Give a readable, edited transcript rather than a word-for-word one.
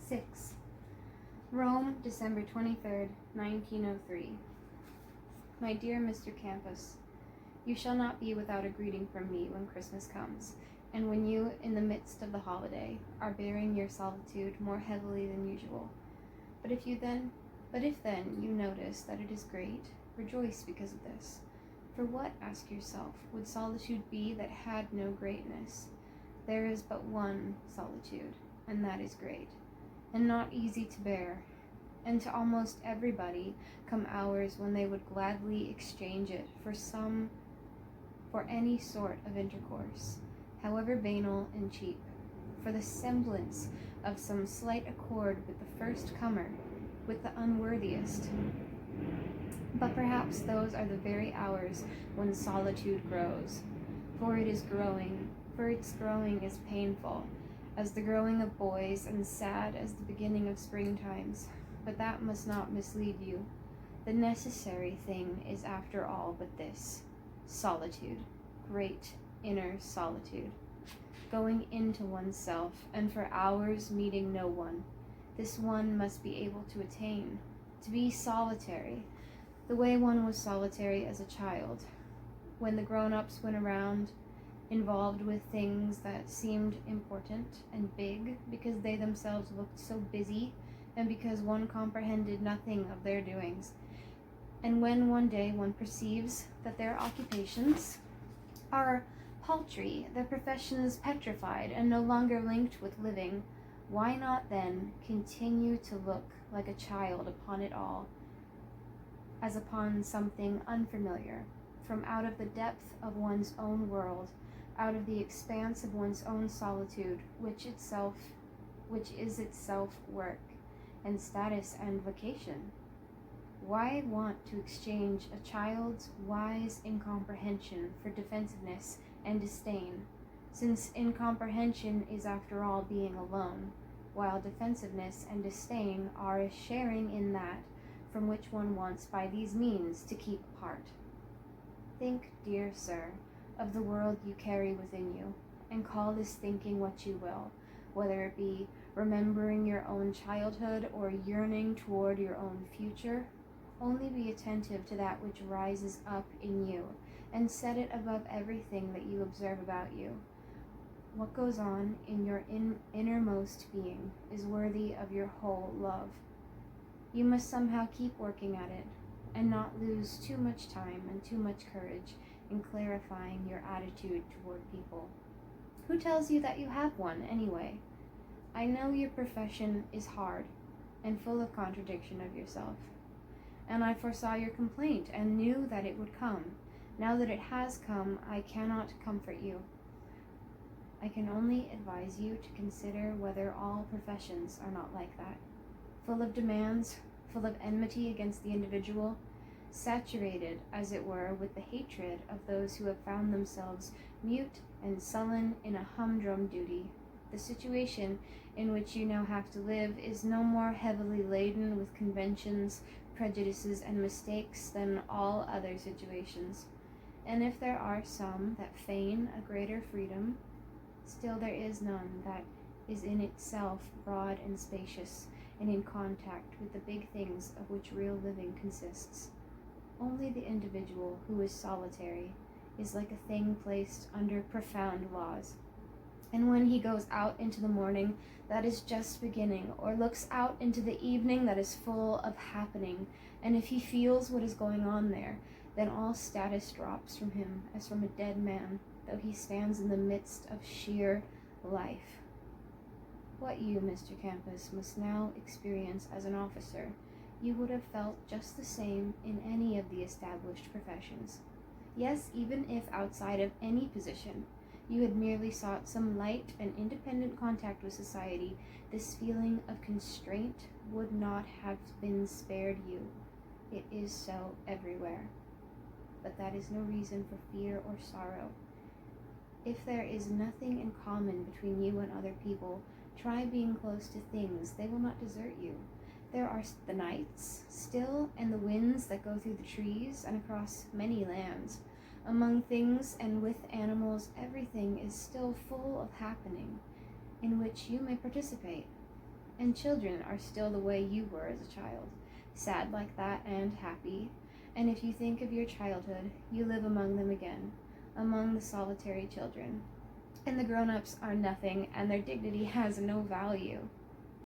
6. Rome, December 23rd, 1903. My dear Mr. Campus, you shall not be without a greeting from me when Christmas comes, and when you, in the midst of the holiday, are bearing your solitude more heavily than usual. But if then you notice that it is great, rejoice because of this. For what, ask yourself, would solitude be that had no greatness? There is but one solitude, and that is great, and not easy to bear. And to almost everybody come hours when they would gladly exchange it for any sort of intercourse, however banal and cheap, for the semblance of some slight accord with the first comer, with the unworthiest. But perhaps those are the very hours when solitude grows, for its growing is painful, as the growing of boys, and sad as the beginning of spring times. But that must not mislead you. The necessary thing is after all but this: solitude, great inner solitude, going into oneself, and for hours meeting no one. This one must be able to attain, to be solitary, the way one was solitary as a child, when the grown-ups went around, involved with things that seemed important and big because they themselves looked so busy, and because one comprehended nothing of their doings. And when one day one perceives that their occupations are paltry, their professions petrified and no longer linked with living, why not then continue to look like a child upon it all, as upon something unfamiliar, from out of the depth of one's own world, out of the expanse of one's own solitude, which is itself work and status and vocation? Why want to exchange a child's wise incomprehension for defensiveness and disdain, since incomprehension is after all being alone, while defensiveness and disdain are a sharing in that from which one wants by these means to keep apart? Think, dear sir, of the world you carry within you, and call this thinking what you will, whether it be remembering your own childhood or yearning toward your own future. Only be attentive to that which rises up in you, and set it above everything that you observe about you. What goes on in your innermost being is worthy of your whole love. You must somehow keep working at it, and not lose too much time and too much courage in clarifying your attitude toward people. Who tells you that you have one, anyway? I know your profession is hard and full of contradiction of yourself, and I foresaw your complaint and knew that it would come. Now that it has come, I cannot comfort you. I can only advise you to consider whether all professions are not like that, full of demands, full of enmity against the individual, saturated, as it were, with the hatred of those who have found themselves mute and sullen in a humdrum duty. The situation in which you now have to live is no more heavily laden with conventions, prejudices, and mistakes than all other situations. And if there are some that feign a greater freedom, still there is none that is in itself broad and spacious, and in contact with the big things of which real living consists. Only the individual who is solitary is like a thing placed under profound laws. And when he goes out into the morning that is just beginning, or looks out into the evening that is full of happening, and if he feels what is going on there, then all status drops from him as from a dead man, though he stands in the midst of sheer life. What you, Mr. Campus, must now experience as an officer, you would have felt just the same in any of the established professions. Yes, even if outside of any position, you had merely sought some light and independent contact with society, this feeling of constraint would not have been spared you. It is so everywhere. But that is no reason for fear or sorrow. If there is nothing in common between you and other people, try being close to things. They will not desert you. There are the nights still, and the winds that go through the trees and across many lands. Among things and with animals, everything is still full of happening, in which you may participate. And children are still the way you were as a child, sad like that and happy. And if you think of your childhood, you live among them again, among the solitary children. And the grown-ups are nothing, and their dignity has no value.